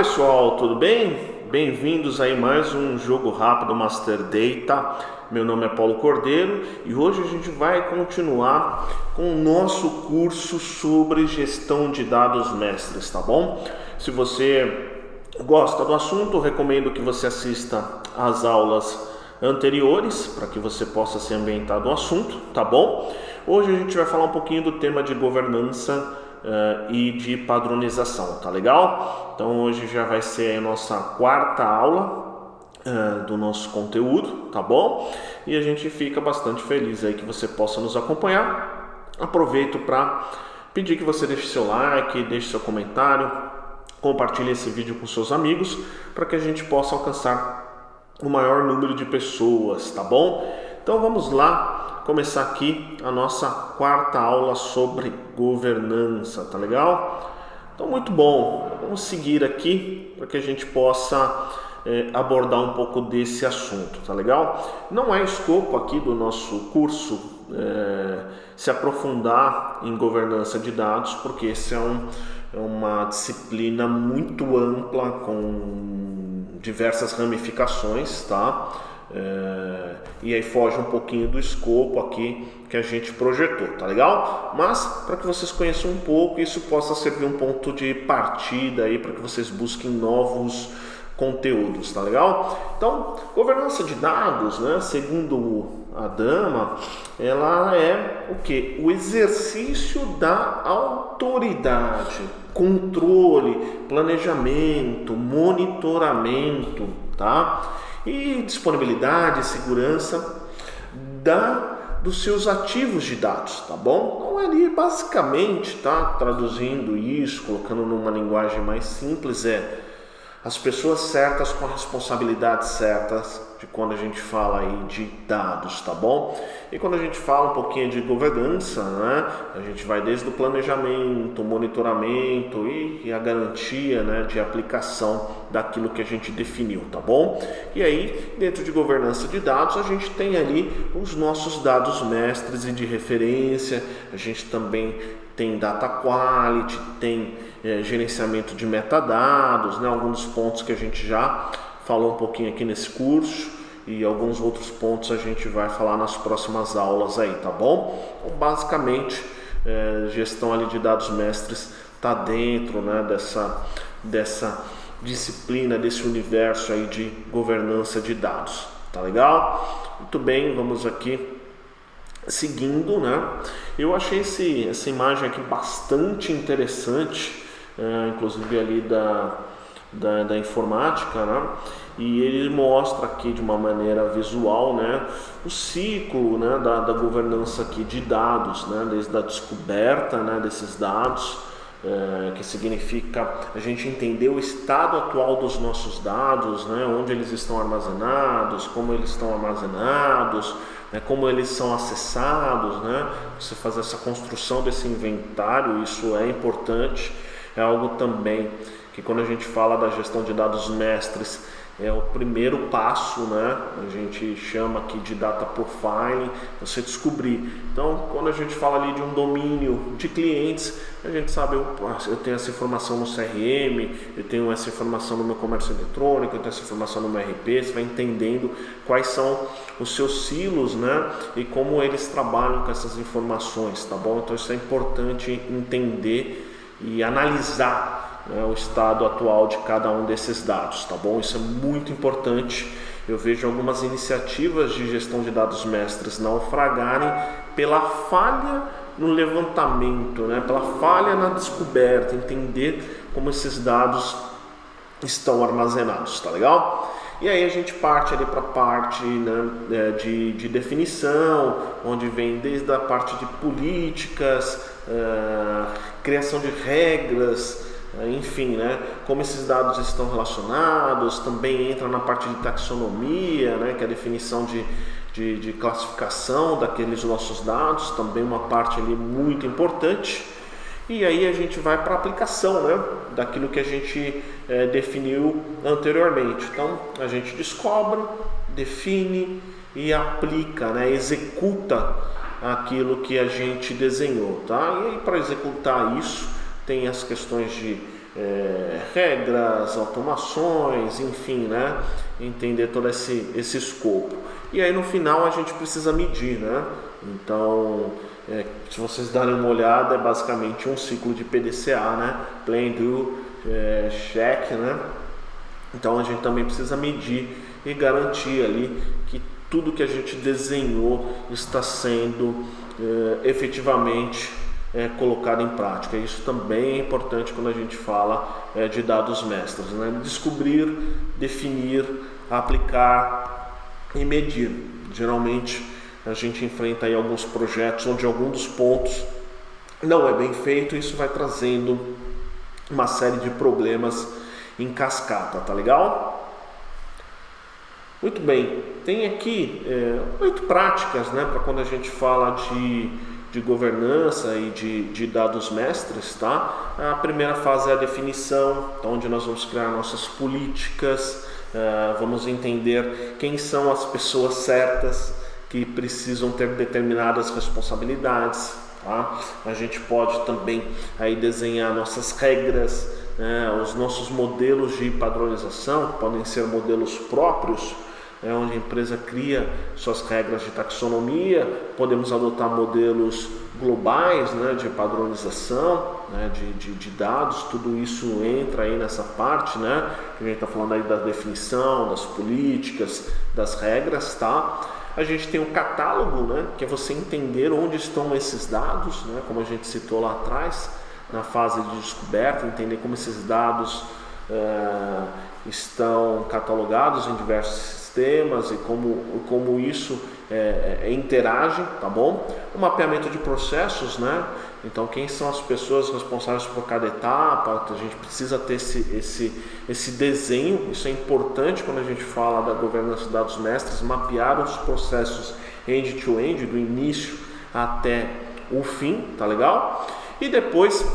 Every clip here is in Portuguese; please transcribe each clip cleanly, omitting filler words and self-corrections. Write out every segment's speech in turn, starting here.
Pessoal, tudo bem? Bem-vindos aí mais um jogo rápido Master Data. Meu nome é Paulo Cordeiro e hoje a gente vai continuar com o nosso curso sobre gestão de dados mestres, tá bom? Se você gosta do assunto, eu recomendo que você assista às aulas anteriores para que você possa se ambientar no assunto, tá bom? Hoje a gente vai falar um pouquinho do tema de governança e de padronização, tá legal? Então hoje já vai ser a nossa quarta aula do nosso conteúdo, tá bom? E a gente fica bastante feliz aí que você possa nos acompanhar. Aproveito para pedir que você deixe seu like, deixe seu comentário, compartilhe esse vídeo com seus amigos para que a gente possa alcançar o maior número de pessoas, tá bom? Então vamos lá começar aqui a nossa quarta aula sobre governança, tá legal? Então muito bom, vamos seguir aqui para que a gente possa abordar um pouco desse assunto, tá legal? Não é escopo aqui do nosso curso se aprofundar em governança de dados, porque esse é uma disciplina muito ampla com diversas ramificações, tá? E aí foge um pouquinho do escopo aqui que a gente projetou, tá legal? Mas para que vocês conheçam um pouco, isso possa servir um ponto de partida aí para que vocês busquem novos conteúdos, tá legal? Então, governança de dados, né, segundo a Dama, ela é o que? O exercício da autoridade, controle, planejamento, monitoramento, tá? E disponibilidade e segurança dos seus ativos de dados, tá bom? Então ali basicamente, tá, traduzindo isso, colocando numa linguagem mais simples, as pessoas certas com responsabilidades certas de quando a gente fala aí de dados, tá bom? E quando a gente fala um pouquinho de governança, né, a gente vai desde o planejamento, monitoramento e a garantia, né, de aplicação daquilo que a gente definiu, tá bom? E aí, dentro de governança de dados, a gente tem ali os nossos dados mestres e de referência, a gente também tem data quality, tem gerenciamento de metadados, né, alguns pontos que a gente já falou um pouquinho aqui nesse curso e alguns outros pontos a gente vai falar nas próximas aulas aí, tá bom? Então, basicamente, gestão ali de dados mestres está dentro, né, dessa disciplina, desse universo aí de governança de dados, tá legal? Muito bem, vamos aqui seguindo, né? Eu achei essa imagem aqui bastante interessante, inclusive ali da informática, né? E ele mostra aqui de uma maneira visual, né, o ciclo, né, da governança aqui de dados, né, desde a descoberta, né, desses dados, que significa a gente entender o estado atual dos nossos dados, né, onde eles estão armazenados, como eles estão armazenados, né, como eles são acessados, né, você fazer essa construção desse inventário, isso é importante, é algo também que quando a gente fala da gestão de dados mestres, é o primeiro passo, né? A gente chama aqui de data profiling, você descobrir. Então, quando a gente fala ali de um domínio de clientes, a gente sabe, eu tenho essa informação no CRM, eu tenho essa informação no meu comércio eletrônico, eu tenho essa informação no meu RP, você vai entendendo quais são os seus silos, né? E como eles trabalham com essas informações, tá bom? Então, isso é importante entender e analisar o estado atual de cada um desses dados, tá bom? Isso é muito importante. Eu vejo algumas iniciativas de gestão de dados mestres naufragarem pela falha no levantamento, né? Pela falha na descoberta, entender como esses dados estão armazenados, tá legal? E aí a gente parte ali para a parte, né, de definição, onde vem desde a parte de políticas, criação de regras, enfim, né, como esses dados estão relacionados, também entra na parte de taxonomia, né, que é a definição de classificação daqueles nossos dados, também uma parte ali muito importante. E aí a gente vai para a aplicação, né, daquilo que a gente definiu anteriormente. Então a gente descobre, define e aplica, né, executa aquilo que a gente desenhou, tá? E aí para executar isso tem as questões de regras, automações, enfim, né? Entender todo esse escopo. E aí no final a gente precisa medir, né? Então, se vocês darem uma olhada, é basicamente um ciclo de PDCA, né? Plan, Do, Check, né? Então a gente também precisa medir e garantir ali que tudo que a gente desenhou está sendo efetivamente colocado em prática. Isso também é importante quando a gente fala de dados mestres, né? Descobrir, definir, aplicar e medir. Geralmente a gente enfrenta aí alguns projetos onde algum dos pontos não é bem feito, e isso vai trazendo uma série de problemas em cascata, tá legal? Muito bem, tem aqui 8 práticas, né, para quando a gente fala de governança e de dados mestres, tá? A primeira fase é a definição, onde nós vamos criar nossas políticas, vamos entender quem são as pessoas certas que precisam ter determinadas responsabilidades, tá? A gente pode também aí desenhar nossas regras, os nossos modelos de padronização, que podem ser modelos próprios, onde a empresa cria suas regras de taxonomia. Podemos adotar modelos globais, né, de padronização, né, de dados. Tudo isso entra aí nessa parte, né, que a gente está falando aí da definição, das políticas, das regras, tá? A gente tem um catálogo, né, que é você entender onde estão esses dados, né, como a gente citou lá atrás, na fase de descoberta, entender como esses dados estão catalogados em diversos sistemas e como isso interage, tá bom? O mapeamento de processos, né? Então, quem são as pessoas responsáveis por cada etapa? A gente precisa ter esse desenho. Isso é importante quando a gente fala da governança de dados mestres, mapear os processos end-to-end, do início até o fim, tá legal? E depois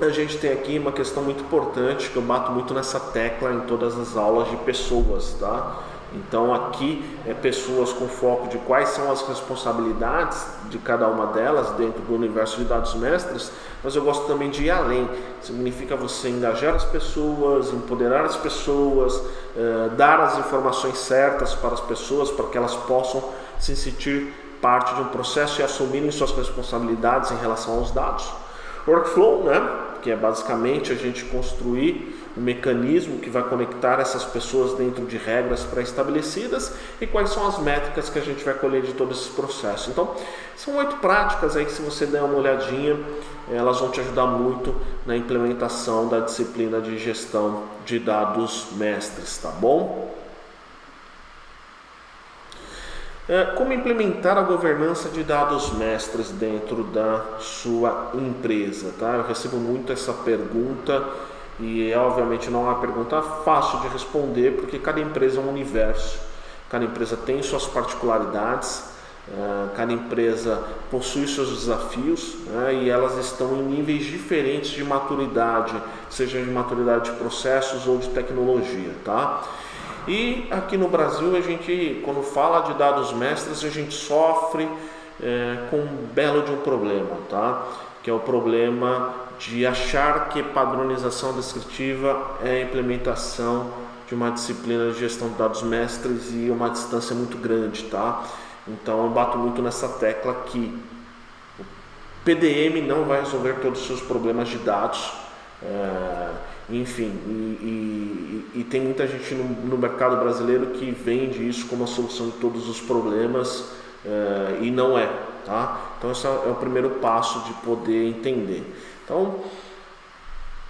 a gente tem aqui uma questão muito importante, que eu bato muito nessa tecla em todas as aulas, de pessoas, tá? Então aqui pessoas com foco de quais são as responsabilidades de cada uma delas dentro do universo de dados mestres, mas eu gosto também de ir além. Significa você engajar as pessoas, empoderar as pessoas, dar as informações certas para as pessoas, para que elas possam se sentir parte de um processo e assumirem suas responsabilidades em relação aos dados. Workflow, né? Que é basicamente a gente construir um mecanismo que vai conectar essas pessoas dentro de regras pré-estabelecidas, e quais são as métricas que a gente vai colher de todo esse processo. Então, são 8 práticas aí que, se você der uma olhadinha, elas vão te ajudar muito na implementação da disciplina de gestão de dados mestres, tá bom? Como implementar a governança de dados mestres dentro da sua empresa, tá? Eu recebo muito essa pergunta e obviamente não é uma pergunta fácil de responder, porque cada empresa é um universo, cada empresa tem suas particularidades, cada empresa possui seus desafios, né? E elas estão em níveis diferentes de maturidade, seja de maturidade de processos ou de tecnologia, tá? E aqui no Brasil, a gente, quando fala de dados mestres, a gente sofre com um belo de um problema, tá? Que é o problema de achar que padronização descritiva é a implementação de uma disciplina de gestão de dados mestres, e uma distância muito grande, tá? Então eu bato muito nessa tecla que o PDM não vai resolver todos os seus problemas de dados, enfim, e tem muita gente no mercado brasileiro que vende isso como a solução de todos os problemas, e não é, tá? Então esse é o primeiro passo de poder entender. Então,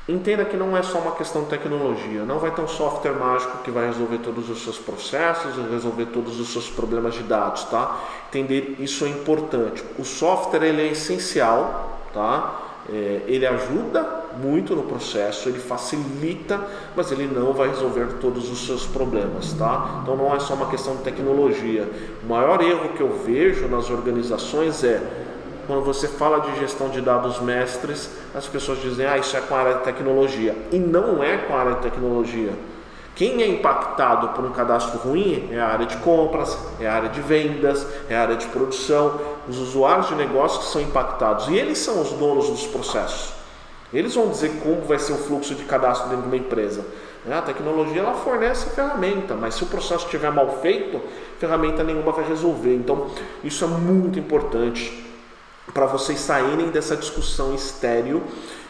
entenda que não é só uma questão de tecnologia, não vai ter um software mágico que vai resolver todos os seus processos e resolver todos os seus problemas de dados, tá? Entender isso é importante. O software, ele é essencial, tá? Ele ajuda muito no processo, ele facilita, mas ele não vai resolver todos os seus problemas, tá? Então não é só uma questão de tecnologia. O maior erro que eu vejo nas organizações é quando você fala de gestão de dados mestres, as pessoas dizem, isso é com a área de tecnologia, e não é com a área de tecnologia. Quem é impactado por um cadastro ruim é a área de compras, é a área de vendas, é a área de produção, os usuários de negócio que são impactados, e eles são os donos dos processos. Eles vão dizer como vai ser o fluxo de cadastro dentro de uma empresa. A tecnologia ela fornece a ferramenta, mas se o processo estiver mal feito, ferramenta nenhuma vai resolver. Então isso é muito importante para vocês saírem dessa discussão estéril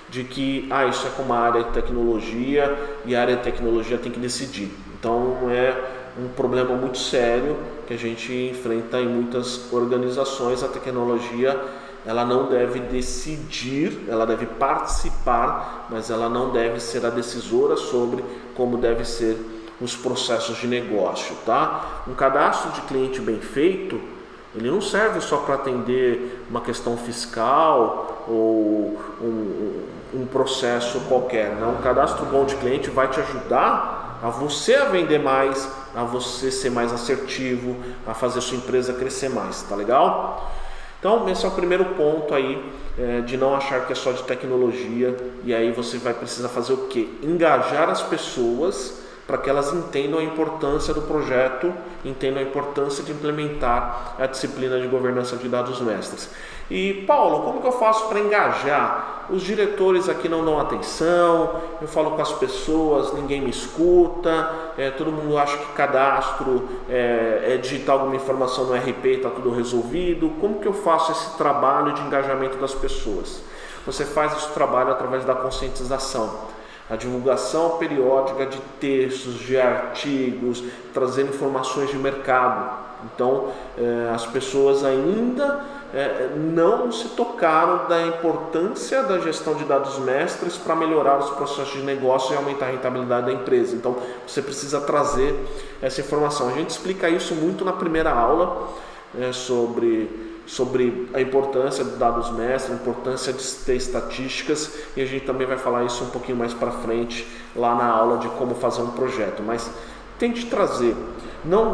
de que isso é como a área de tecnologia e a área de tecnologia tem que decidir. Então é um problema muito sério que a gente enfrenta em muitas organizações. A tecnologia ela não deve decidir, ela deve participar, mas ela não deve ser a decisora sobre como deve ser os processos de negócio, tá? Um cadastro de cliente bem feito, ele não serve só para atender uma questão fiscal ou um processo qualquer, não. Um cadastro bom de cliente vai te ajudar a você a vender mais, a você ser mais assertivo, a fazer sua empresa crescer mais, tá legal? Então esse é o primeiro ponto aí, de não achar que é só de tecnologia, e aí você vai precisar fazer o quê? Engajar as pessoas para que elas entendam a importância do projeto, entendam a importância de implementar a disciplina de governança de dados mestres. E Paulo, como que eu faço para engajar? Os diretores aqui não dão atenção, eu falo com as pessoas, ninguém me escuta, todo mundo acha que cadastro é digitar alguma informação no RP e está tudo resolvido. Como que eu faço esse trabalho de engajamento das pessoas? Você faz esse trabalho através da conscientização. A divulgação periódica de textos, de artigos, trazendo informações de mercado. Então, as pessoas ainda não se tocaram da importância da gestão de dados mestres para melhorar os processos de negócio e aumentar a rentabilidade da empresa. Então, você precisa trazer essa informação. A gente explica isso muito na primeira aula, sobre a importância de dados mestres, a importância de ter estatísticas, e a gente também vai falar isso um pouquinho mais para frente lá na aula de como fazer um projeto. Mas tente trazer.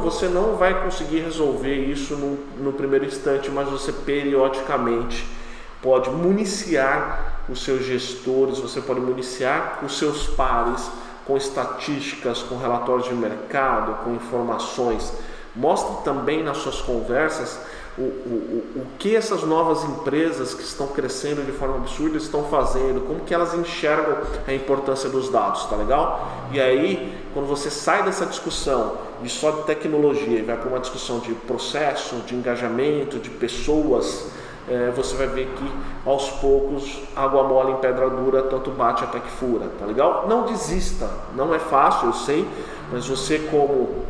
Você não vai conseguir resolver isso no primeiro instante, mas você periodicamente pode municiar os seus gestores, você pode municiar os seus pares com estatísticas, com relatórios de mercado, com informações. Mostre também nas suas conversas o que essas novas empresas que estão crescendo de forma absurda estão fazendo, como que elas enxergam a importância dos dados, tá legal? E aí, quando você sai dessa discussão de só de tecnologia e vai para uma discussão de processo, de engajamento, de pessoas, você vai ver que aos poucos água mole em pedra dura, tanto bate até que fura, tá legal? Não desista, não é fácil, eu sei, mas você como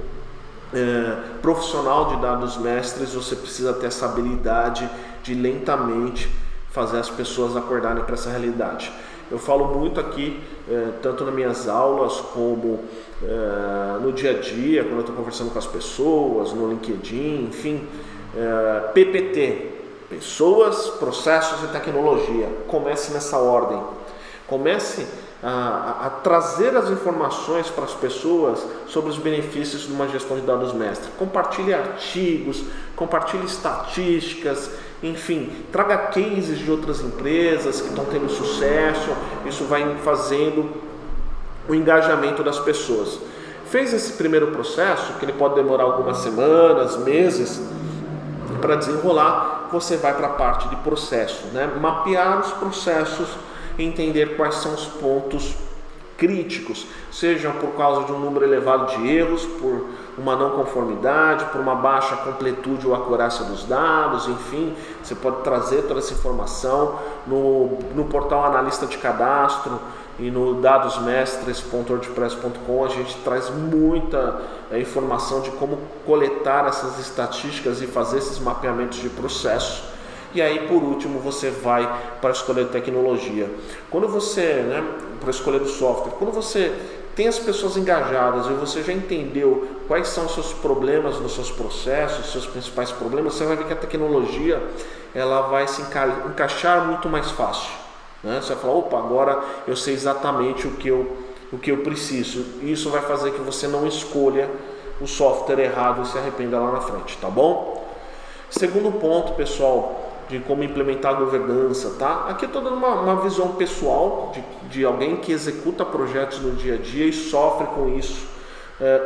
profissional de dados mestres, você precisa ter essa habilidade de lentamente fazer as pessoas acordarem para essa realidade. Eu falo muito aqui, tanto nas minhas aulas como no dia a dia, quando eu estou conversando com as pessoas, no LinkedIn, enfim, PPT, pessoas, processos e tecnologia. Comece nessa ordem. Comece a trazer as informações para as pessoas sobre os benefícios de uma gestão de dados mestre. Compartilhe artigos, compartilhe estatísticas, enfim, traga cases de outras empresas que estão tendo sucesso. Isso vai fazendo o engajamento das pessoas. Fez esse primeiro processo, que ele pode demorar algumas semanas, meses, para desenrolar, você vai para a parte de processo, né? Mapear os processos, entender quais são os pontos críticos, sejam por causa de um número elevado de erros, por uma não conformidade, por uma baixa completude ou acurácia dos dados, enfim, você pode trazer toda essa informação no portal Analista de Cadastro e no dadosmestres.wordpress.com. A gente traz muita informação de como coletar essas estatísticas e fazer esses mapeamentos de processo. E aí, por último, você vai para a escolha de tecnologia. Quando você, para a escolha do software, quando você tem as pessoas engajadas e você já entendeu quais são os seus problemas nos seus processos, os seus principais problemas, você vai ver que a tecnologia ela vai se encaixar muito mais fácil, né? Você vai falar, opa, agora eu sei exatamente o que eu preciso. Isso vai fazer que você não escolha o software errado e se arrependa lá na frente, tá bom? Segundo ponto, pessoal, de como implementar a governança, tá? Aqui eu estou dando uma visão pessoal de alguém que executa projetos no dia a dia e sofre com isso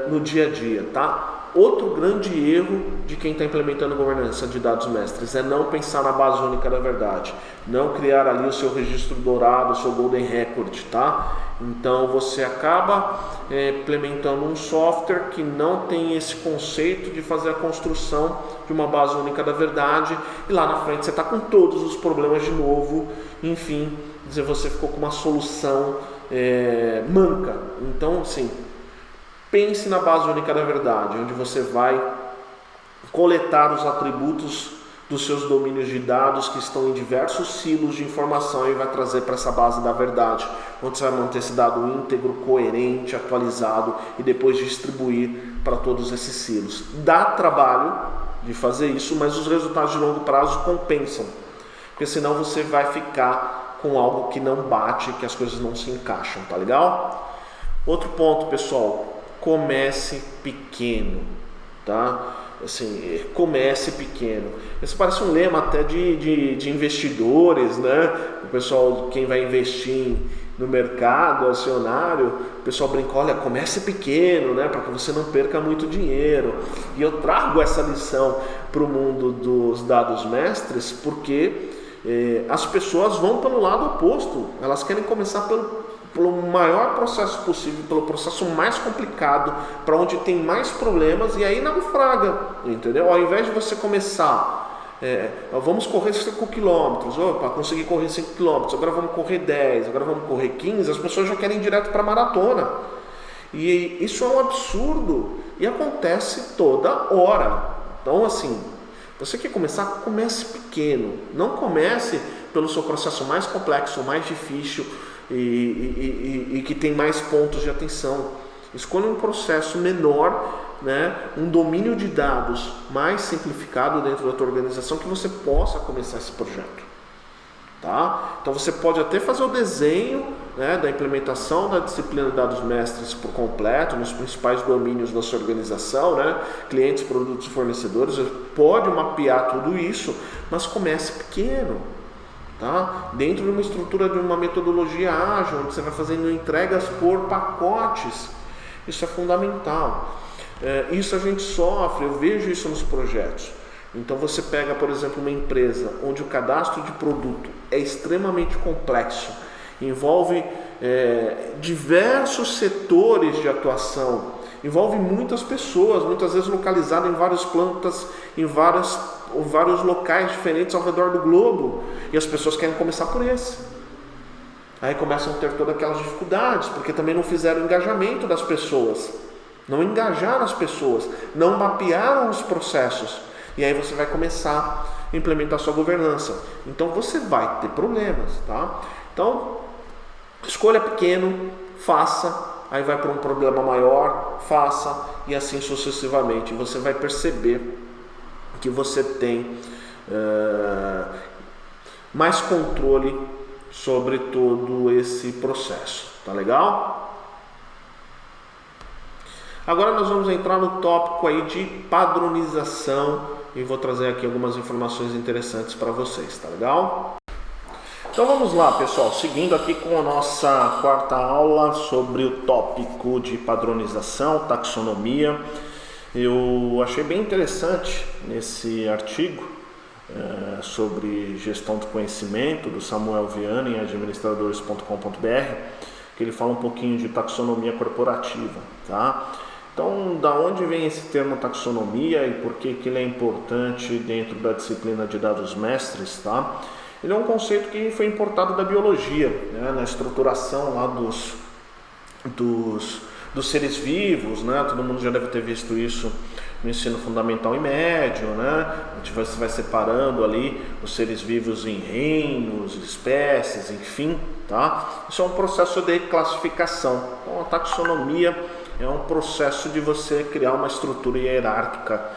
no dia a dia, tá? Outro grande erro de quem está implementando governança de dados mestres é não pensar na base única da verdade, não criar ali o seu registro dourado, o seu golden record, tá? Então você acaba implementando um software que não tem esse conceito de fazer a construção de uma base única da verdade, e lá na frente você está com todos os problemas de novo, enfim, você ficou com uma solução manca. Então, assim, pense na base única da verdade, onde você vai coletar os atributos dos seus domínios de dados que estão em diversos silos de informação e vai trazer para essa base da verdade, onde você vai manter esse dado íntegro, coerente, atualizado e depois distribuir para todos esses silos. Dá trabalho de fazer isso, mas os resultados de longo prazo compensam, porque senão você vai ficar com algo que não bate, que as coisas não se encaixam, tá legal? Outro ponto, pessoal, comece pequeno, tá? Assim, comece pequeno. Isso parece um lema até de investidores, né? O pessoal, quem vai investir no mercado acionário, o pessoal brinca, olha, comece pequeno, né? Para que você não perca muito dinheiro. E eu trago essa lição para o mundo dos dados mestres, porque as pessoas vão pelo lado oposto. Elas querem começar pelo maior processo possível, pelo processo mais complicado, para onde tem mais problemas, e aí naufraga, entendeu? Ao invés de você começar, vamos correr 5 km, para conseguir correr 5 km, agora vamos correr 10, agora vamos correr 15, as pessoas já querem ir direto para a maratona. E isso é um absurdo, e acontece toda hora. Então, assim, você quer começar, comece pequeno, não comece pelo seu processo mais complexo, mais difícil, e que tem mais pontos de atenção. Escolha um processo menor, né, um domínio de dados mais simplificado dentro da tua organização, que você possa começar esse projeto, tá? Então você pode até fazer o desenho, né, da implementação da disciplina de dados mestres por completo nos principais domínios da sua organização, né, clientes, produtos e fornecedores. Você pode mapear tudo isso, mas comece pequeno. Tá? Dentro de uma estrutura, de uma metodologia ágil, onde você vai fazendo entregas por pacotes. Isso é fundamental. Isso a gente sofre, eu vejo isso nos projetos. Então você pega, por exemplo, uma empresa onde o cadastro de produto é extremamente complexo, envolve diversos setores de atuação, envolve muitas pessoas, muitas vezes localizadas em várias plantas, em vários locais diferentes ao redor do globo, e as pessoas querem começar por esse. Aí começam a ter todas aquelas dificuldades, porque também não fizeram o engajamento das pessoas, não engajaram as pessoas, não mapearam os processos, e aí você vai começar a implementar sua governança. Então você vai ter problemas, tá? Então, escolha pequeno, faça, aí vai para um problema maior, faça, e assim sucessivamente. Você vai perceber que você tem mais controle sobre todo esse processo, tá legal? Agora nós vamos entrar no tópico aí de padronização e vou trazer aqui algumas informações interessantes para vocês, tá legal? Então vamos lá, pessoal, seguindo aqui com a nossa quarta aula sobre o tópico de padronização, taxonomia. Eu achei bem interessante nesse artigo sobre gestão do conhecimento do Samuel Viana em administradores.com.br, que ele fala um pouquinho de taxonomia corporativa, tá? Então, da onde vem esse termo taxonomia e por que ele é importante dentro da disciplina de dados mestres, tá? Ele é um conceito que foi importado da biologia, né? Na estruturação lá dos seres vivos, né? Todo mundo já deve ter visto isso no ensino fundamental e médio, né? A gente vai separando ali os seres vivos em reinos, espécies, enfim, tá? Isso é um processo de classificação. Então, a taxonomia é um processo de você criar uma estrutura hierárquica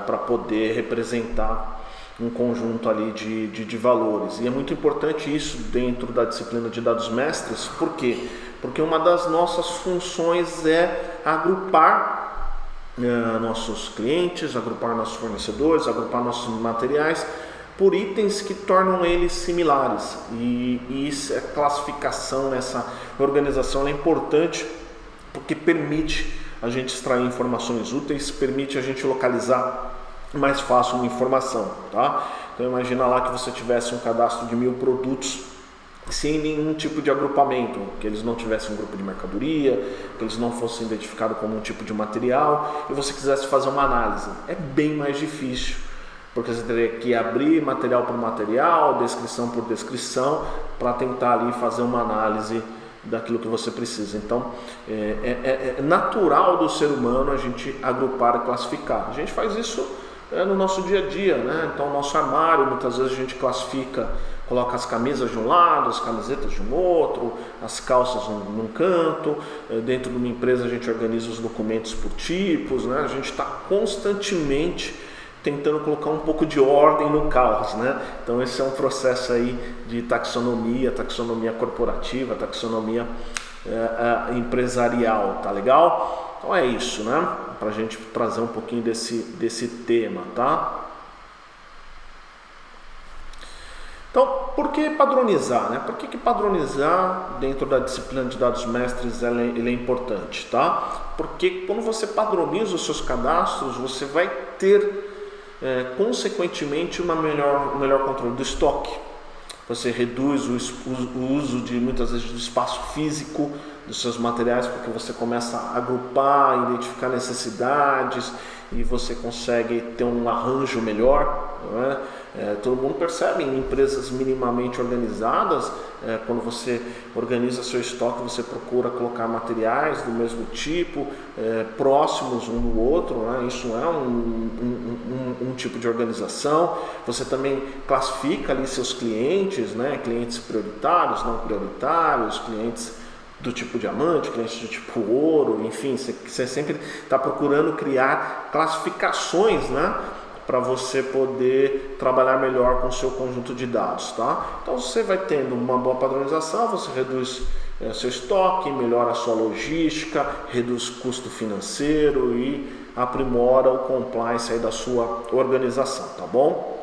para poder representar um conjunto ali de valores. E é muito importante isso dentro da disciplina de dados mestres. Por quê? Porque uma das nossas funções é agrupar nossos clientes, agrupar nossos fornecedores, agrupar nossos materiais por itens que tornam eles similares. E isso, a classificação nessa organização é importante porque permite a gente extrair informações úteis, permite a gente localizar mais fácil uma informação, tá? Então imagina lá que você tivesse um cadastro de 1000 produtos sem nenhum tipo de agrupamento, que eles não tivessem um grupo de mercadoria, que eles não fossem identificados como um tipo de material, e você quisesse fazer uma análise. É bem mais difícil, porque você teria que abrir material por material, descrição por descrição, para tentar ali fazer uma análise daquilo que você precisa. Então é natural do ser humano a gente agrupar e classificar. A gente faz isso no nosso dia a dia, né? Então, o nosso armário, muitas vezes a gente classifica, coloca as camisas de um lado, as camisetas de um outro, as calças num canto. Dentro de uma empresa a gente organiza os documentos por tipos, né? A gente está constantemente tentando colocar um pouco de ordem no caos, né? Então esse é um processo aí de taxonomia corporativa, taxonomia empresarial, tá legal? Então é isso, né? Pra gente trazer um pouquinho desse tema, tá? Então, por que padronizar, né? Por que padronizar dentro da disciplina de dados mestres ele é importante, tá? Porque quando você padroniza os seus cadastros, você vai ter consequentemente um melhor controle do estoque. Você reduz o uso de muitas vezes do espaço físico dos seus materiais, porque você começa a agrupar, identificar necessidades e você consegue ter um arranjo melhor, não é? Todo mundo percebe em empresas minimamente organizadas, quando você organiza seu estoque, você procura colocar materiais do mesmo tipo, próximos um do outro, né? Isso é um tipo de organização. Você também classifica ali seus clientes, né? Clientes prioritários, não prioritários, clientes do tipo diamante, clientes do tipo ouro, enfim, você sempre está procurando criar classificações, né? Para você poder trabalhar melhor com o seu conjunto de dados, tá? Então você vai tendo uma boa padronização, você reduz seu estoque, melhora a sua logística, reduz custo financeiro e aprimora o compliance aí da sua organização, tá bom?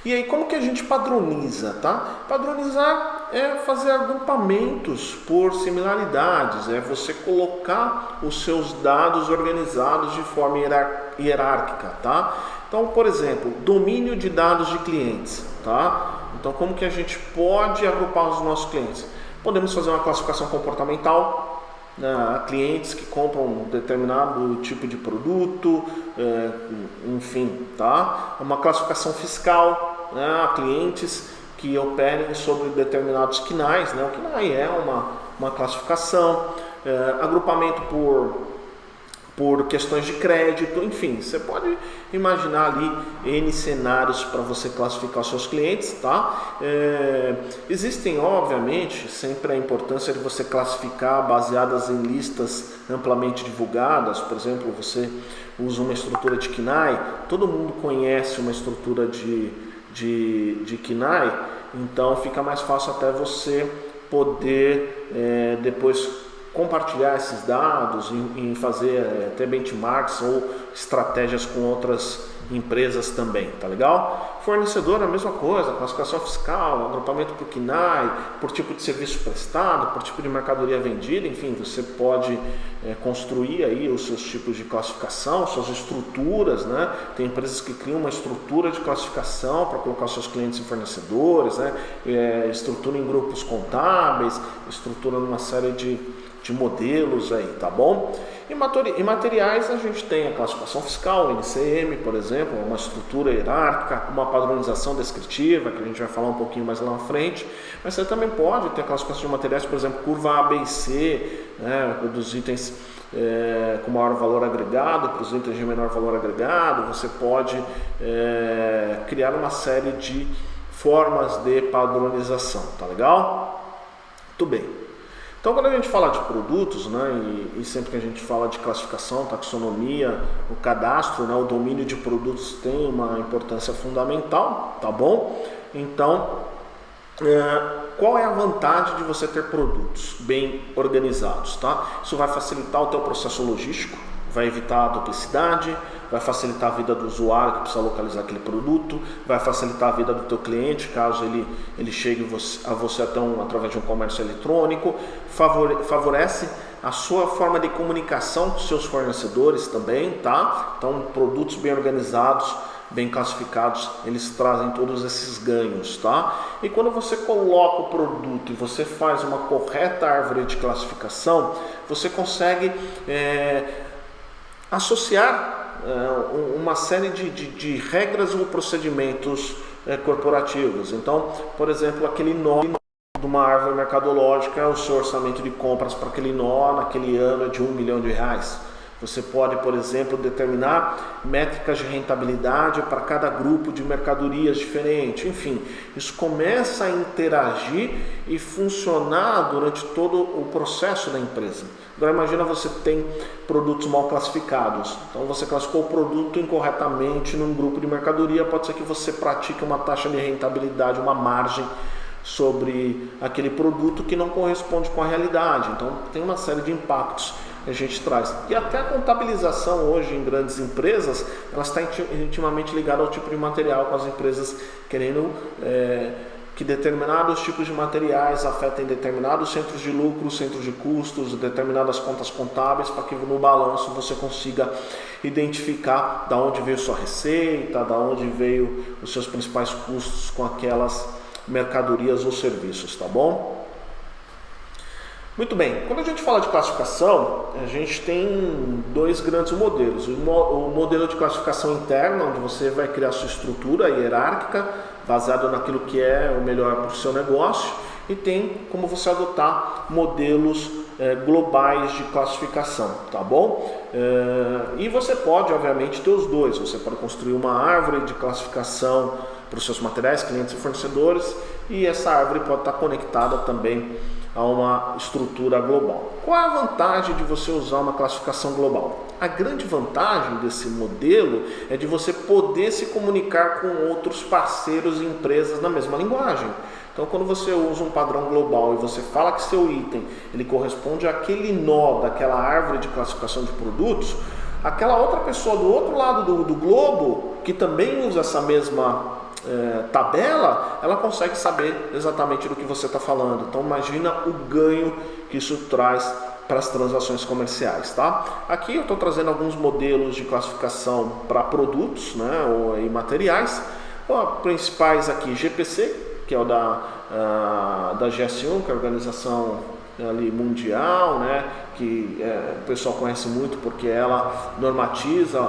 E aí como que a gente padroniza, tá? Padronizar é fazer agrupamentos por similaridades, é você colocar os seus dados organizados de forma hierárquica, tá? Então, por exemplo, domínio de dados de clientes, tá? Então, como que a gente pode agrupar os nossos clientes? Podemos fazer uma classificação comportamental, né? Clientes que compram um determinado tipo de produto, enfim, tá? Uma classificação fiscal, né? Clientes que operem sobre determinados KNAIs, né? O KNAI é uma classificação, agrupamento por questões de crédito, enfim, você pode imaginar ali N cenários para você classificar os seus clientes, tá? Existem, obviamente, sempre a importância de você classificar baseadas em listas amplamente divulgadas. Por exemplo, você usa uma estrutura de KNAI, todo mundo conhece uma estrutura de KNAI, então fica mais fácil até você poder depois compartilhar esses dados em fazer até benchmarks ou estratégias com outras empresas também, tá legal? Fornecedor é a mesma coisa, classificação fiscal, agrupamento por KNAI, por tipo de serviço prestado, por tipo de mercadoria vendida, enfim, você pode construir aí os seus tipos de classificação, suas estruturas, né? Tem empresas que criam uma estrutura de classificação para colocar os seus clientes e fornecedores, né? Estrutura em grupos contábeis, estrutura numa série de modelos aí, tá bom? Em materiais a gente tem a classificação fiscal, o NCM, por exemplo, uma estrutura hierárquica, uma padronização descritiva, que a gente vai falar um pouquinho mais lá na frente, mas você também pode ter a classificação de materiais, por exemplo, curva A, B e C, né, dos itens com maior valor agregado para os itens de menor valor agregado. Você pode criar uma série de formas de padronização, tá legal? Muito bem. Então, quando a gente fala de produtos, né, e sempre que a gente fala de classificação, taxonomia, o cadastro, né, o domínio de produtos tem uma importância fundamental, tá bom? Então, qual é a vantagem de você ter produtos bem organizados, tá? Isso vai facilitar o teu processo logístico, vai evitar a duplicidade, vai facilitar a vida do usuário que precisa localizar aquele produto, vai facilitar a vida do teu cliente caso ele chegue a você através de um comércio eletrônico, favorece a sua forma de comunicação com seus fornecedores também, tá? Então, produtos bem organizados, bem classificados, eles trazem todos esses ganhos, tá? E quando você coloca o produto e você faz uma correta árvore de classificação, você consegue associar uma série de regras ou procedimentos corporativos. Então, por exemplo, aquele nó de uma árvore mercadológica, o seu orçamento de compras para aquele nó naquele ano é de R$1 milhão. Você pode, por exemplo, determinar métricas de rentabilidade para cada grupo de mercadorias diferente. Enfim, isso começa a interagir e funcionar durante todo o processo da empresa. Agora imagina você tem produtos mal classificados. Então você classificou o produto incorretamente num grupo de mercadoria, pode ser que você pratique uma taxa de rentabilidade, uma margem sobre aquele produto que não corresponde com a realidade. Então tem uma série de impactos que a gente traz. E até a contabilização hoje em grandes empresas, ela está intimamente ligada ao tipo de material, com as empresas querendo que determinados tipos de materiais afetem determinados centros de lucro, centros de custos, determinadas contas contábeis, para que no balanço você consiga identificar da onde veio sua receita, da onde veio os seus principais custos com aquelas mercadorias ou serviços, tá bom? Muito bem, quando a gente fala de classificação, a gente tem dois grandes modelos. O modelo de classificação interna, onde você vai criar sua estrutura hierárquica, baseado naquilo que é o melhor para o seu negócio, e tem como você adotar modelos globais de classificação, tá bom? E você pode, obviamente, ter os dois. Você pode construir uma árvore de classificação para os seus materiais, clientes e fornecedores, e essa árvore pode estar conectada também a uma estrutura global. Qual é a vantagem de você usar uma classificação global? A grande vantagem desse modelo é de você poder se comunicar com outros parceiros e empresas na mesma linguagem. Então, quando você usa um padrão global e você fala que seu item ele corresponde àquele nó daquela árvore de classificação de produtos, aquela outra pessoa do outro lado do globo, que também usa essa mesma tabela, ela consegue saber exatamente do que você está falando. Então imagina o ganho que isso traz para as transações comerciais, tá? Aqui eu estou trazendo alguns modelos de classificação para produtos, né, e materiais. Principais aqui, GPC, que é o da GS1, que é a organização ali mundial, né, que o pessoal conhece muito porque ela normatiza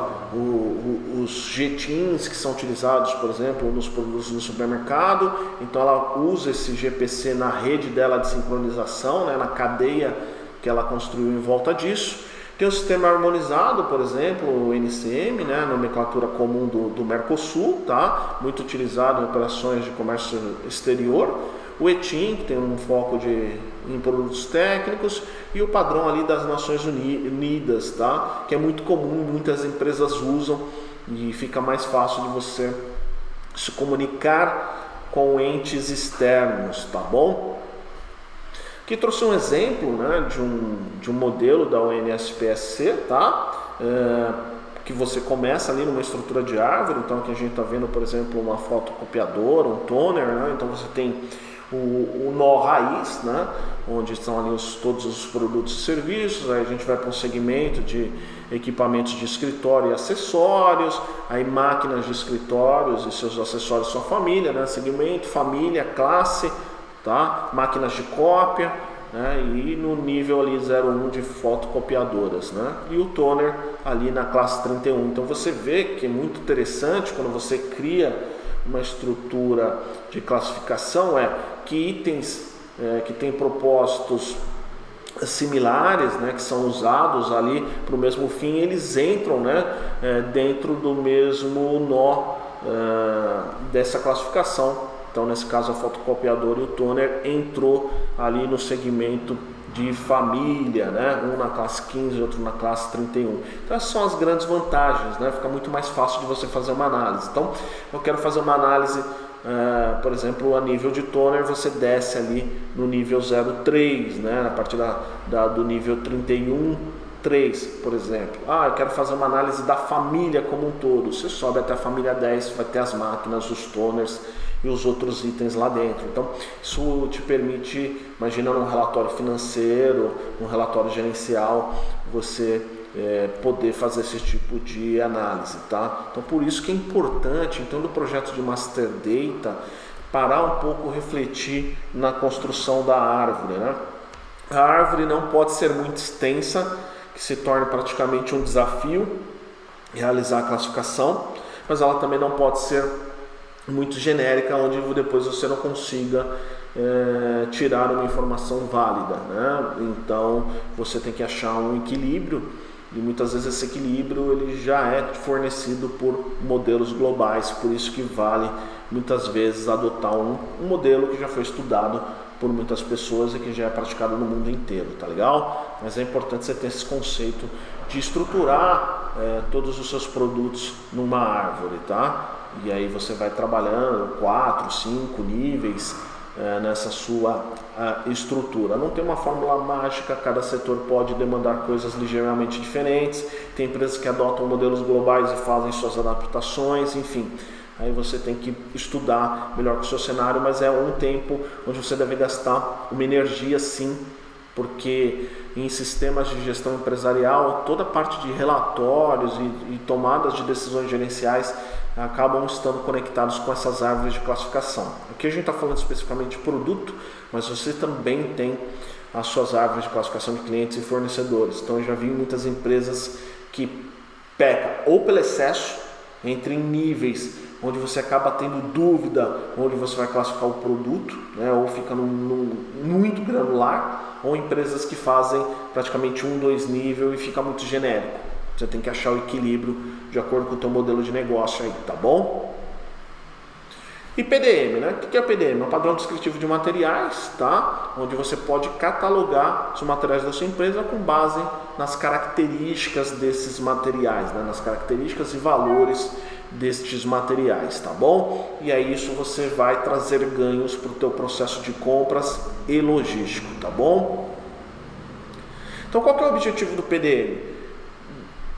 os jetins que são utilizados, por exemplo, nos produtos no supermercado. Então ela usa esse GPC na rede dela de sincronização, né, na cadeia que ela construiu em volta disso. Tem o sistema harmonizado, por exemplo, o NCM, né, nomenclatura comum do Mercosul, tá? Muito utilizado em operações de comércio exterior. O ETIM, que tem um foco em produtos técnicos, e o padrão ali das Nações Unidas, tá? Que é muito comum, muitas empresas usam e fica mais fácil de você se comunicar com entes externos, tá bom? Aqui trouxe um exemplo, né, de um modelo da ONSPSC, tá? Que você começa ali numa estrutura de árvore. Então aqui a gente está vendo, por exemplo, uma fotocopiadora, um toner, né? Então você tem o nó raiz, né, onde estão ali todos os produtos e serviços. Aí a gente vai para um segmento de equipamentos de escritório e acessórios, aí máquinas de escritórios e seus acessórios, sua família, né, segmento, família, classe, tá, máquinas de cópia, né, e no nível ali 01 de fotocopiadoras, né, e o toner ali na classe 31. Então você vê que é muito interessante quando você cria uma estrutura de classificação, que itens que têm propósitos similares, né, que são usados ali para o mesmo fim, eles entram, né, dentro do mesmo nó dessa classificação. Então nesse caso a fotocopiadora e o toner entrou ali no segmento de família, né? Um na classe 15 e outro na classe 31. Então essas são as grandes vantagens, né? Fica muito mais fácil de você fazer uma análise. Então eu quero fazer uma análise, por exemplo, a nível de toner, você desce ali no nível 03, né? A partir do nível 31 3, por exemplo. Eu quero fazer uma análise da família como um todo. Você sobe até a família 10, vai ter as máquinas, os toners e os outros itens lá dentro. Então, isso te permite, imagina num relatório financeiro, num relatório gerencial, você poder fazer esse tipo de análise, tá? Então, por isso que é importante, então, do projeto de Master Data, parar um pouco, refletir na construção da árvore, né? A árvore não pode ser muito extensa, que se torne praticamente um desafio realizar a classificação, mas ela também não pode ser muito genérica, onde depois você não consiga tirar uma informação válida, né? Então você tem que achar um equilíbrio, e muitas vezes esse equilíbrio ele já é fornecido por modelos globais, por isso que vale muitas vezes adotar um modelo que já foi estudado por muitas pessoas e que já é praticado no mundo inteiro, tá legal? Mas é importante você ter esse conceito de estruturar todos os seus produtos numa árvore, tá? E aí você vai trabalhando 4, 5 níveis nessa sua estrutura. Não tem uma fórmula mágica, cada setor pode demandar coisas ligeiramente diferentes, tem empresas que adotam modelos globais e fazem suas adaptações, enfim. Aí você tem que estudar melhor que o seu cenário, mas é um tempo onde você deve gastar uma energia sim, porque em sistemas de gestão empresarial, toda a parte de relatórios e tomadas de decisões gerenciais acabam estando conectados com essas árvores de classificação. Aqui a gente está falando especificamente de produto, mas você também tem as suas árvores de classificação de clientes e fornecedores. Então eu já vi muitas empresas que pecam ou pelo excesso, entre em níveis onde você acaba tendo dúvida onde você vai classificar o produto, né, ou fica muito granular, ou empresas que fazem praticamente 1, 2 nível e fica muito genérico. Você tem que achar o equilíbrio de acordo com o teu modelo de negócio aí, tá bom? E PDM, né? O que é o PDM? É um padrão descritivo de materiais, tá? Onde você pode catalogar os materiais da sua empresa com base nas características desses materiais, né? Nas características e valores destes materiais, tá bom? E aí isso você vai trazer ganhos para o teu processo de compras e logístico, tá bom? Então qual que é o objetivo do PDM?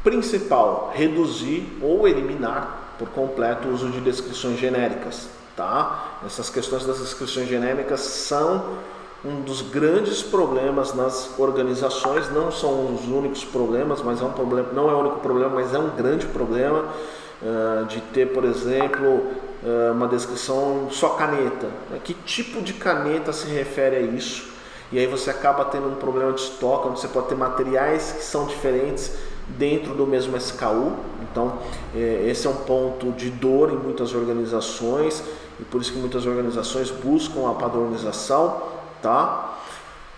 Principal, reduzir ou eliminar por completo o uso de descrições genéricas, tá? Essas questões das descrições genéricas são um dos grandes problemas nas organizações, não são os únicos problemas, mas é um problema, não é o único problema, mas é um grande problema de ter, por exemplo, uma descrição só caneta. Que tipo de caneta se refere a isso? E aí você acaba tendo um problema de estoque, onde você pode ter materiais que são diferentes dentro do mesmo SKU. Então esse é um ponto de dor em muitas organizações, e por isso que muitas organizações buscam a padronização, tá?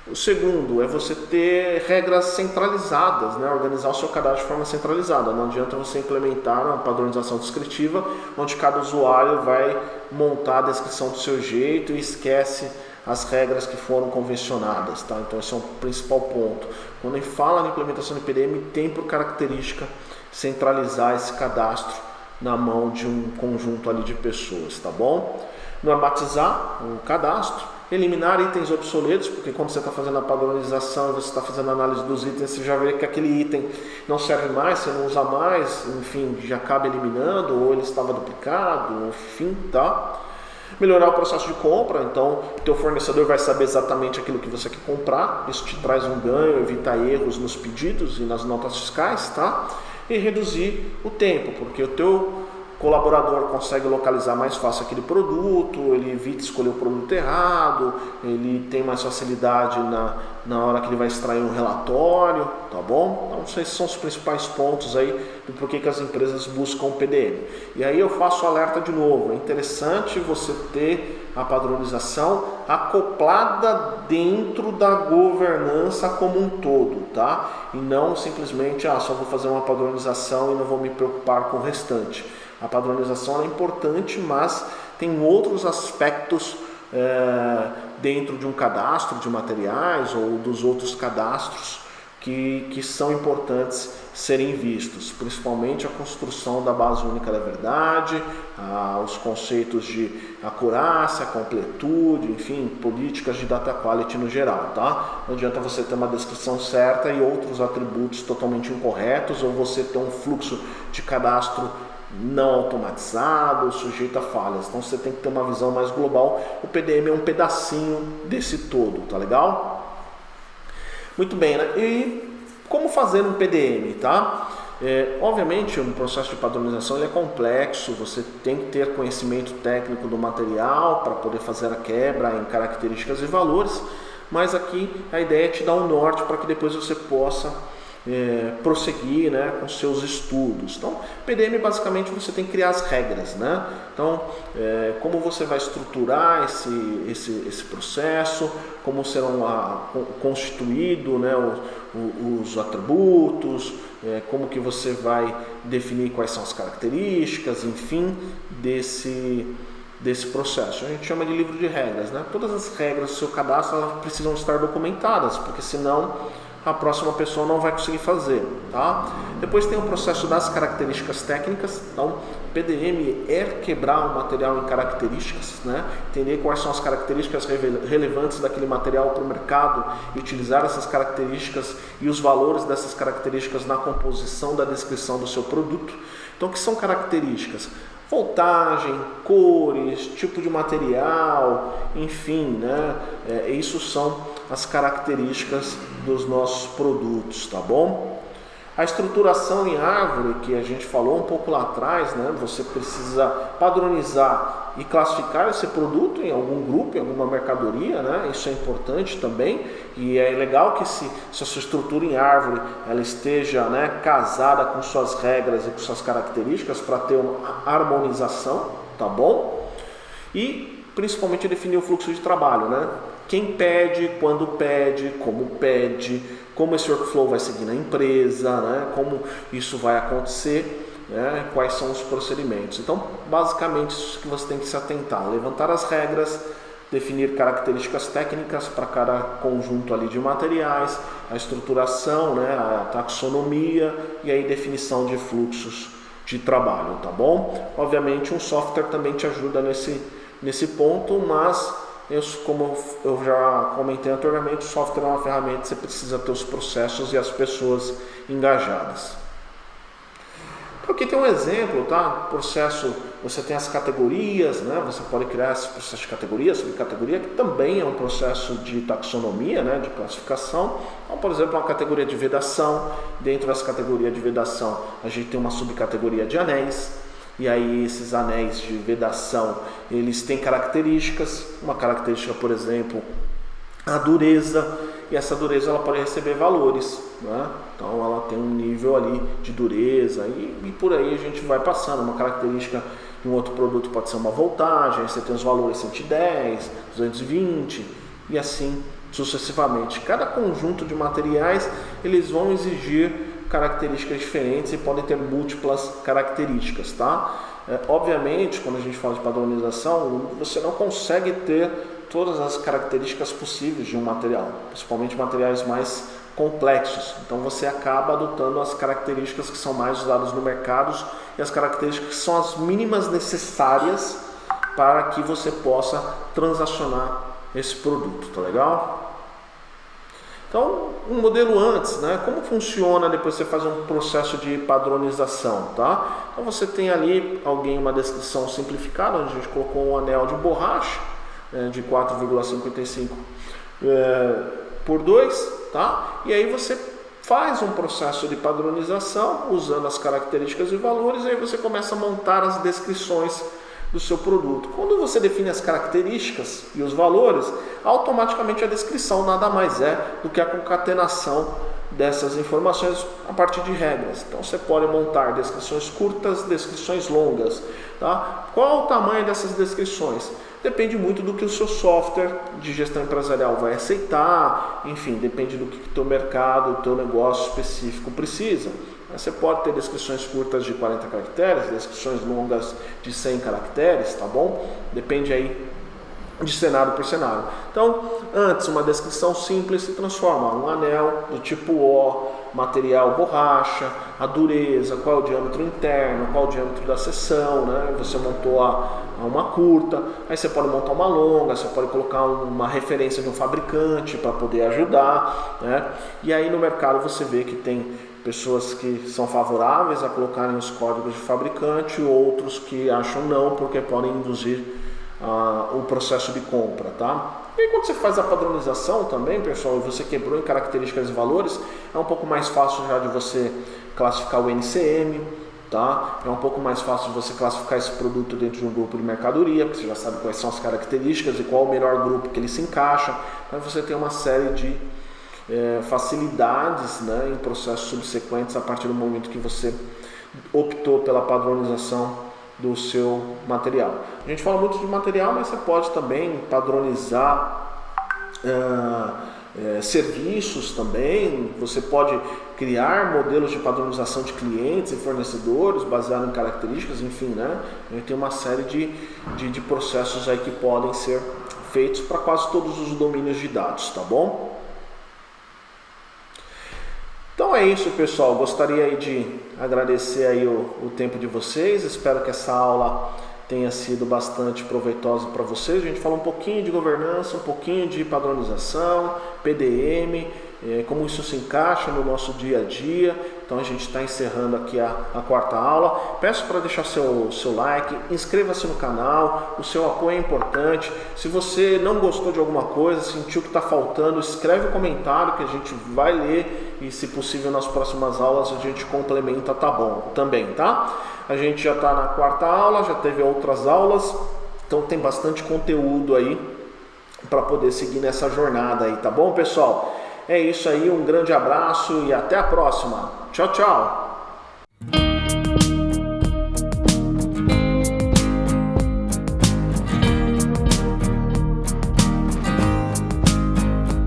O segundo é você ter regras centralizadas, né? Organizar o seu cadastro de forma centralizada. Não adianta você implementar uma padronização descritiva onde cada usuário vai montar a descrição do seu jeito e esquece as regras que foram convencionadas, tá? Então esse é o principal ponto. Quando a gente fala na implementação de PDM, tem por característica centralizar esse cadastro na mão de um conjunto ali de pessoas, tá bom? Normatizar o cadastro, eliminar itens obsoletos, porque quando você está fazendo a padronização, você está fazendo a análise dos itens, você já vê que aquele item não serve mais, você não usa mais, enfim, já acaba eliminando, ou ele estava duplicado, enfim, tá? Melhorar o processo de compra, então o teu fornecedor vai saber exatamente aquilo que você quer comprar, isso te traz um ganho, evita erros nos pedidos e nas notas fiscais, tá? E reduzir o tempo, porque o teu colaborador consegue localizar mais fácil aquele produto, ele evita escolher o produto errado, ele tem mais facilidade na hora que ele vai extrair um relatório, tá bom? Então esses são os principais pontos aí do porquê que as empresas buscam o PDM. E aí eu faço o alerta de novo, é interessante você ter a padronização acoplada dentro da governança como um todo, tá? E não simplesmente, só vou fazer uma padronização e não vou me preocupar com o restante. A padronização é importante, mas tem outros aspectos dentro de um cadastro de materiais ou dos outros cadastros que são importantes serem vistos, principalmente a construção da base única da verdade, os conceitos de acurácia, completude, enfim, políticas de data quality no geral, tá? Não adianta você ter uma descrição certa e outros atributos totalmente incorretos, ou você ter um fluxo de cadastro não automatizado, sujeito a falhas. Então você tem que ter uma visão mais global. O PDM é um pedacinho desse todo, tá legal? Muito bem, né? E como fazer um PDM, tá? Obviamente, um processo de padronização ele é complexo, você tem que ter conhecimento técnico do material para poder fazer a quebra em características e valores, mas aqui a ideia é te dar um norte para que depois você possa prosseguir, né, com seus estudos. Então, PDM basicamente você tem que criar as regras, né? Então, como você vai estruturar esse processo, como serão constituídos, né, os atributos, como que você vai definir quais são as características, enfim, desse processo. A gente chama de livro de regras, né? Todas as regras do seu cadastro elas precisam estar documentadas, porque senão a próxima pessoa não vai conseguir fazer, tá? Depois tem o processo das características técnicas. Então, PDM é quebrar o material em características, né? Entender quais são as características relevantes daquele material para o mercado e utilizar essas características e os valores dessas características na composição da descrição do seu produto. Então, o que são características? Voltagem, cores, tipo de material, enfim, né? Isso são as características dos nossos produtos, tá bom? A estruturação em árvore, que a gente falou um pouco lá atrás, né? Você precisa padronizar e classificar esse produto em algum grupo, em alguma mercadoria, né? Isso é importante também, e é legal que se a sua estrutura em árvore ela esteja, né, casada com suas regras e com suas características para ter uma harmonização, tá bom? E principalmente definir o fluxo de trabalho, né? Quem pede, quando pede, como esse workflow vai seguir na empresa, né? Como isso vai acontecer, né? Quais são os procedimentos. Então, basicamente, isso que você tem que se atentar: levantar as regras, definir características técnicas para cada conjunto ali de materiais, a estruturação, né? A taxonomia e aí definição de fluxos de trabalho, tá bom? Obviamente, um software também te ajuda nesse ponto, mas como eu já comentei anteriormente, o software é uma ferramenta, você precisa ter os processos e as pessoas engajadas. Então aqui tem um exemplo, tá? Processo, você tem as categorias, né? Você pode criar esse processo de categoria, subcategoria, que também é um processo de taxonomia, né? De classificação. Então, por exemplo, uma categoria de vedação. Dentro dessa categoria de vedação, a gente tem uma subcategoria de anéis. E aí esses anéis de vedação, eles têm características, uma característica, por exemplo, a dureza, e essa dureza ela pode receber valores, né? Então ela tem um nível ali de dureza e por aí a gente vai passando. Uma característica de um outro produto pode ser uma voltagem, você tem os valores 110, 220 e assim sucessivamente. Cada conjunto de materiais eles vão exigir características diferentes e podem ter múltiplas características, tá? Obviamente, quando a gente fala de padronização, você não consegue ter todas as características possíveis de um material, principalmente materiais mais complexos. Então você acaba adotando as características que são mais usadas no mercado e as características que são as mínimas necessárias para que você possa transacionar esse produto, tá legal? Então, um modelo antes, né? Como funciona depois você faz um processo de padronização, tá? Então você tem ali uma descrição simplificada, onde a gente colocou um anel de borracha de 4,55 por 2, tá? E aí você faz um processo de padronização usando as características e valores, e aí você começa a montar as descrições do seu produto. Quando você define as características e os valores, automaticamente a descrição nada mais é do que a concatenação dessas informações a partir de regras. Então você pode montar descrições curtas, descrições longas, tá? Qual o tamanho dessas descrições? Depende muito do que o seu software de gestão empresarial vai aceitar, enfim, depende do que o teu mercado, o teu negócio específico precisa. Você pode ter descrições curtas de 40 caracteres, descrições longas de 100 caracteres, tá bom? Depende aí de cenário por cenário. Então, antes, uma descrição simples se transforma um anel do tipo O, material borracha, a dureza, qual é o diâmetro interno, qual é o diâmetro da seção, né? Você montou uma curta, aí você pode montar uma longa, você pode colocar uma referência de um fabricante para poder ajudar, né? E aí no mercado você vê que tem pessoas que são favoráveis a colocarem os códigos de fabricante, outros que acham não, porque podem induzir o processo de compra, tá? E aí, quando você faz a padronização também, pessoal, e você quebrou em características e valores, é um pouco mais fácil já de você classificar o NCM, tá? É um pouco mais fácil de você classificar esse produto dentro de um grupo de mercadoria, porque você já sabe quais são as características e qual o melhor grupo que ele se encaixa. Então você tem uma série de facilidades, né, em processos subsequentes a partir do momento que você optou pela padronização do seu material. A gente fala muito de material, mas você pode também padronizar serviços também. Você pode criar modelos de padronização de clientes e fornecedores baseado em características, enfim, né? Tem uma série de processos aí que podem ser feitos para quase todos os domínios de dados, tá bom? Então é isso, pessoal. Gostaria aí de agradecer aí o tempo de vocês. Espero que essa aula tenha sido bastante proveitosa para vocês. A gente falou um pouquinho de governança, um pouquinho de padronização, PDM, como isso se encaixa no nosso dia a dia. Então a gente está encerrando aqui a quarta aula. Peço para deixar seu like, inscreva-se no canal, o seu apoio é importante. Se você não gostou de alguma coisa, sentiu que está faltando, escreve um comentário que a gente vai ler e, se possível, nas próximas aulas a gente complementa, tá bom? Também, tá? A gente já está na quarta aula, já teve outras aulas, então tem bastante conteúdo aí para poder seguir nessa jornada aí, tá bom, pessoal? É isso aí, um grande abraço e até a próxima. Tchau, tchau!